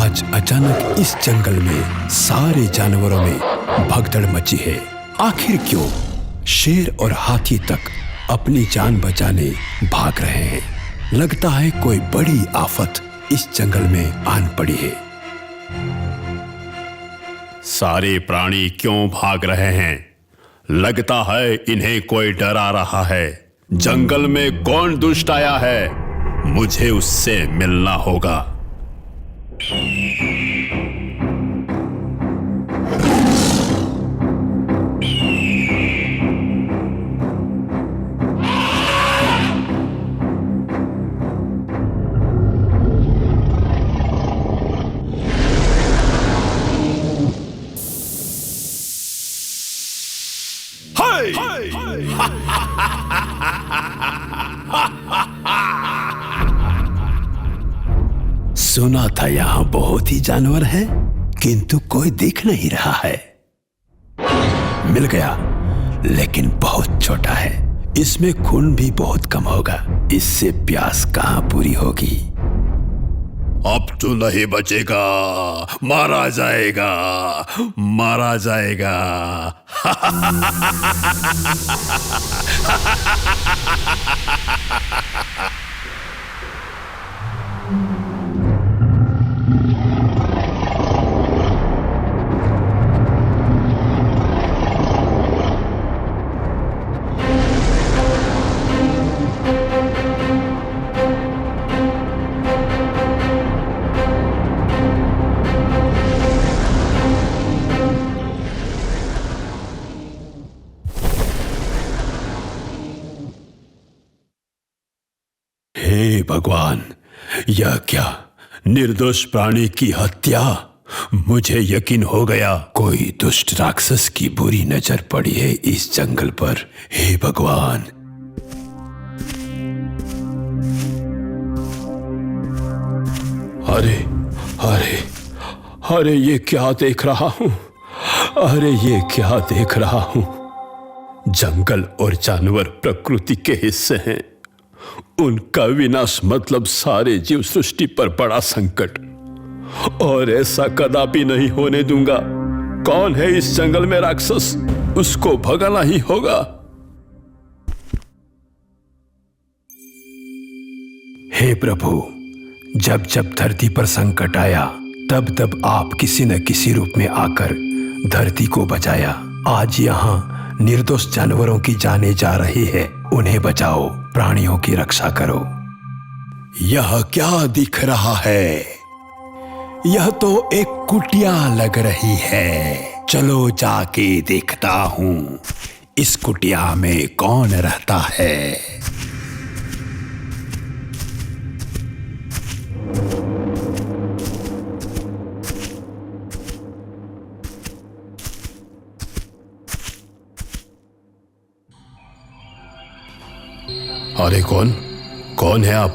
आज अचानक इस जंगल में सारे जानवरों में भगदड़ मची है। आखिर क्यों? शेर और हाथी तक अपनी जान बचाने भाग रहे हैं। लगता है कोई बड़ी आफत इस जंगल में आन पड़ी है। सारे प्राणी क्यों भाग रहे हैं? लगता है इन्हें कोई डरा रहा है। जंगल में कौन दुष्ट आया है? मुझे उससे मिलना होगा। सुना था यहाँ बहुत ही जानवर है, किंतु कोई दिख नहीं रहा है। मिल गया, लेकिन बहुत छोटा है। इसमें खून भी बहुत कम होगा। इससे प्यास कहाँ पूरी होगी? अब तो नहीं बचेगा, मारा जाएगा, मारा जाएगा। हे भगवान, यह क्या? निर्दोष प्राणी की हत्या! मुझे यकीन हो गया कोई दुष्ट राक्षस की बुरी नजर पड़ी है इस जंगल पर। हे भगवान! अरे अरे अरे, ये क्या देख रहा हूं? अरे ये क्या देख रहा हूं? जंगल और जानवर प्रकृति के हिस्से हैं। उनका विनाश मतलब सारे जीव सृष्टि पर बड़ा संकट, और ऐसा कदापि नहीं होने दूंगा। कौन है इस जंगल में राक्षस? उसको भगाना ही होगा। हे प्रभु, जब जब धरती पर संकट आया तब तब आप किसी न किसी रूप में आकर धरती को बचाया। आज यहाँ निर्दोष जानवरों की जानें जा रही है। उन्हें बचाओ, प्राणियों की रक्षा करो। यह क्या दिख रहा है? यह तो एक कुटिया लग रही है। चलो जाके देखता हूं इस कुटिया में कौन रहता है। अरे कौन है आप?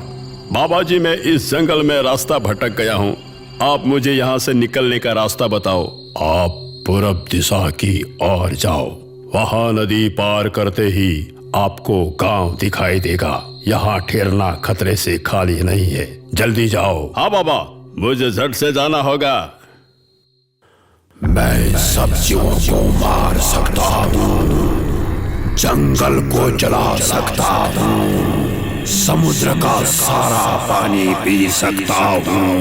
बाबा जी, मैं इस जंगल में रास्ता भटक गया हूँ। आप मुझे यहाँ से निकलने का रास्ता बताओ। आप पूरब दिशा की ओर जाओ। वहाँ नदी पार करते ही आपको गांव दिखाई देगा। यहाँ ठहरना खतरे से खाली नहीं है। जल्दी जाओ। हाँ बाबा, मुझे झट से जाना होगा। मैं सब्जियों को मार सकता हूँ, जंगल को जला सकता हूँ, समुद्र का सारा पानी पी सकता हूँ।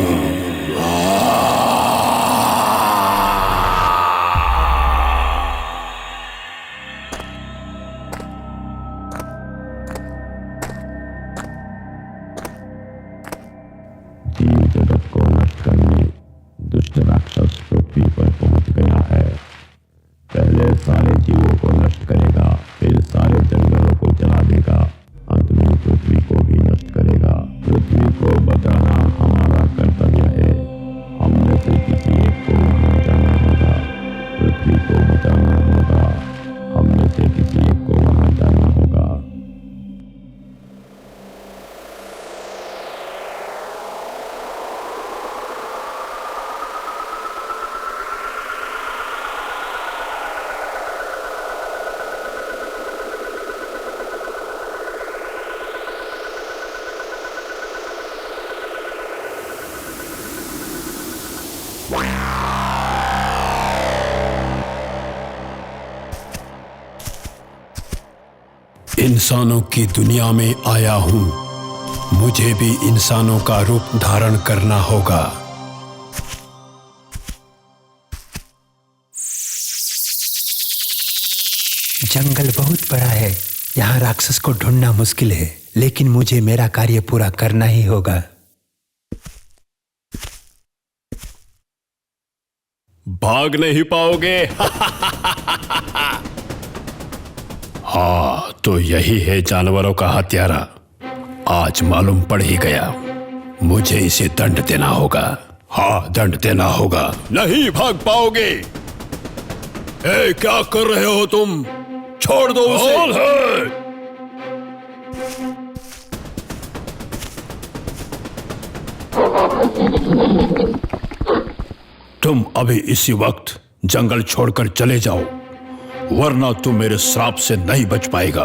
जीव जगत को नष्ट करने दुष्ट राक्षस पृथ्वी पर पहुंच गया है। पहले सारे जीवों को नष्ट करेगा, फिर सारे जंगलों को जला देगा, अंत में पृथ्वी को भी नष्ट करेगा। पृथ्वी को बचाना हमारा कर्तव्य है। हमने इंसानों की दुनिया में आया हूं, मुझे भी इंसानों का रूप धारण करना होगा। जंगल बहुत बड़ा है, यहाँ राक्षस को ढूंढना मुश्किल है, लेकिन मुझे मेरा कार्य पूरा करना ही होगा। भाग नहीं पाओगे। हाँ, तो यही है जानवरों का हत्यारा। आज मालूम पड़ ही गया। मुझे इसे दंड देना होगा। हाँ, दंड देना होगा। नहीं भाग पाओगे। ए, क्या कर रहे हो तुम? छोड़ दो उसे। तुम अभी इसी वक्त जंगल छोड़कर चले जाओ, वरना तुम मेरे श्राप से नहीं बच पाएगा।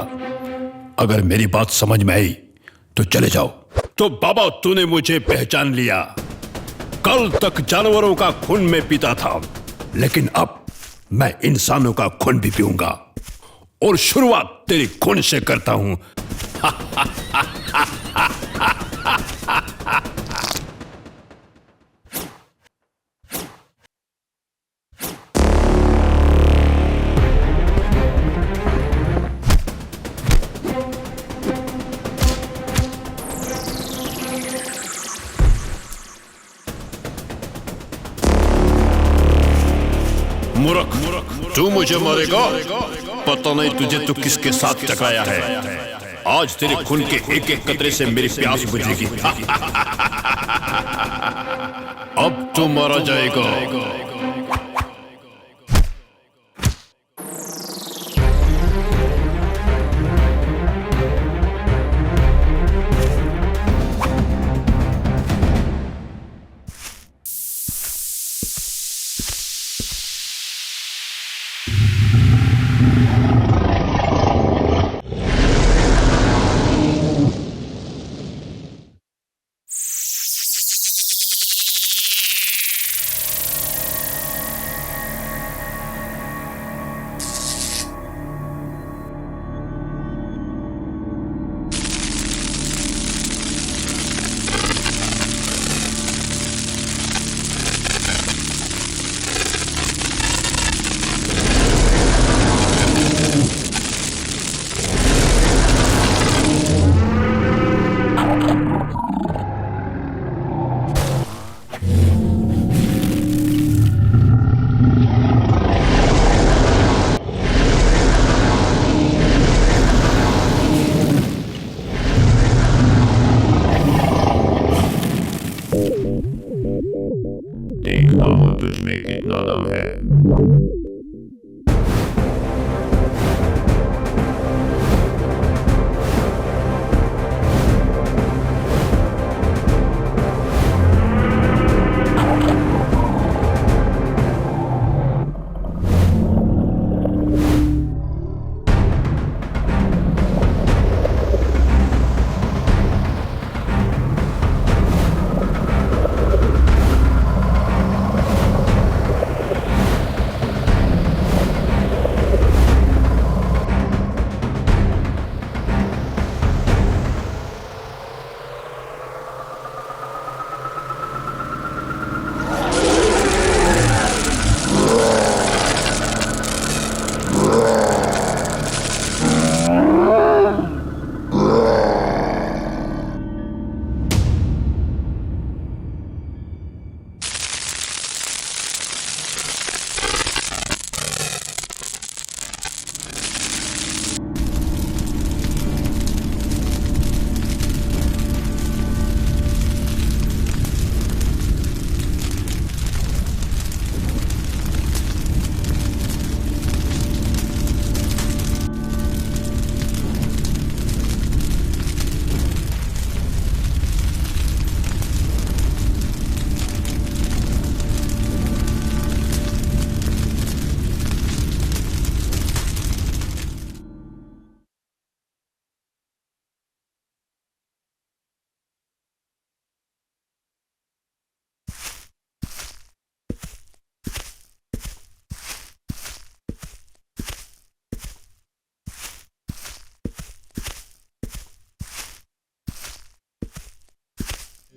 अगर मेरी बात समझ में आई तो चले जाओ। तो बाबा, तूने मुझे पहचान लिया। कल तक जानवरों का खून में पीता था, लेकिन अब मैं इंसानों का खून भी पीऊंगा, और शुरुआत तेरी खून से करता हूं। मूर्ख, तू मुझे मारेगा? पता नहीं तुझे तो किसके साथ टकराया है। आज तेरे खून के एक एक कतरे से मेरी प्यास बुझेगी। अब तू मारा जाएगा। देखता हूँ तुझमें कितना दम है।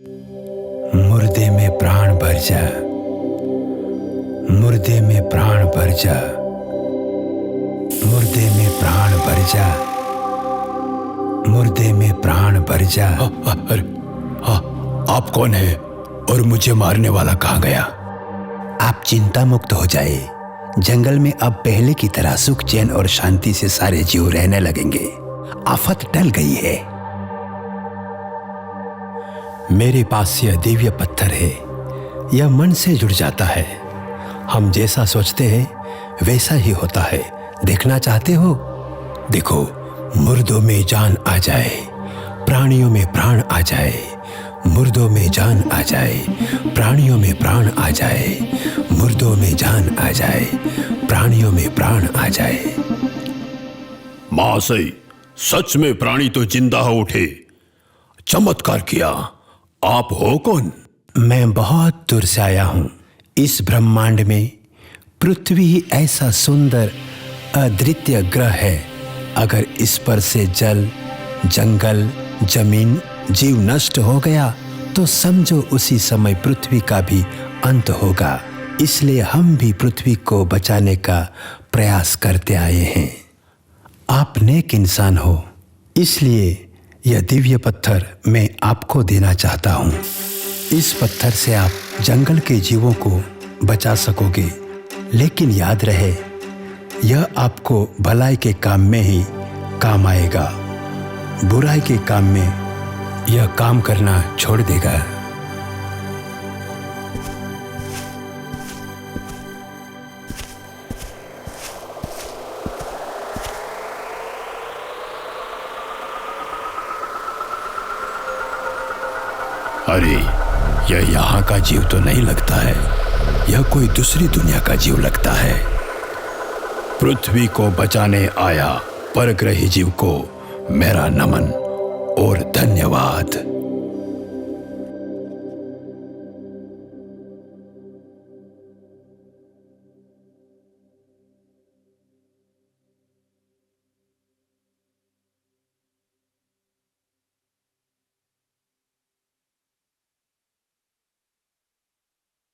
मुर्दे में प्राण भर जा, मुर्दे में प्राण भर जा, मुर्दे में प्राण भर जा, मुर्दे में प्राण भर जा। अरे आप कौन है और मुझे मारने वाला कहाँ गया? आप चिंता मुक्त हो जाए। जंगल में अब पहले की तरह सुख, चैन और शांति से सारे जीव रहने लगेंगे। आफत टल गई है। मेरे पास यह दिव्य पत्थर है। यह मन से जुड़ जाता है। हम जैसा सोचते हैं वैसा ही होता है। देखना चाहते हो? देखो, मुर्दों में जान आ जाए, प्राणियों में प्राण आ जाए। मुर्दों में जान आ जाए, प्राणियों में प्राण आ जाए। मुर्दों में जान आ जाए, प्राणियों में प्राण आ जाए। महाशय, सच में प्राणी तो जिंदा हो उठे। चमत्कार किया। आप हो कौन? मैं बहुत दूर से आया हूं। इस ब्रह्मांड में पृथ्वी ही ऐसा सुंदर अद्वितीय ग्रह है। अगर इस पर से जल, जंगल, जमीन, जीव नष्ट हो गया तो समझो उसी समय पृथ्वी का भी अंत होगा। इसलिए हम भी पृथ्वी को बचाने का प्रयास करते आए हैं। आप नेक इंसान हो, इसलिए यह दिव्य पत्थर मैं आपको देना चाहता हूँ। इस पत्थर से आप जंगल के जीवों को बचा सकोगे। लेकिन याद रहे, यह आपको भलाई के काम में ही काम आएगा। बुराई के काम में यह काम करना छोड़ देगा। अरे, यह यहाँ का जीव तो नहीं लगता है। यह कोई दूसरी दुनिया का जीव लगता है। पृथ्वी को बचाने आया परग्रही जीव को मेरा नमन और धन्यवाद।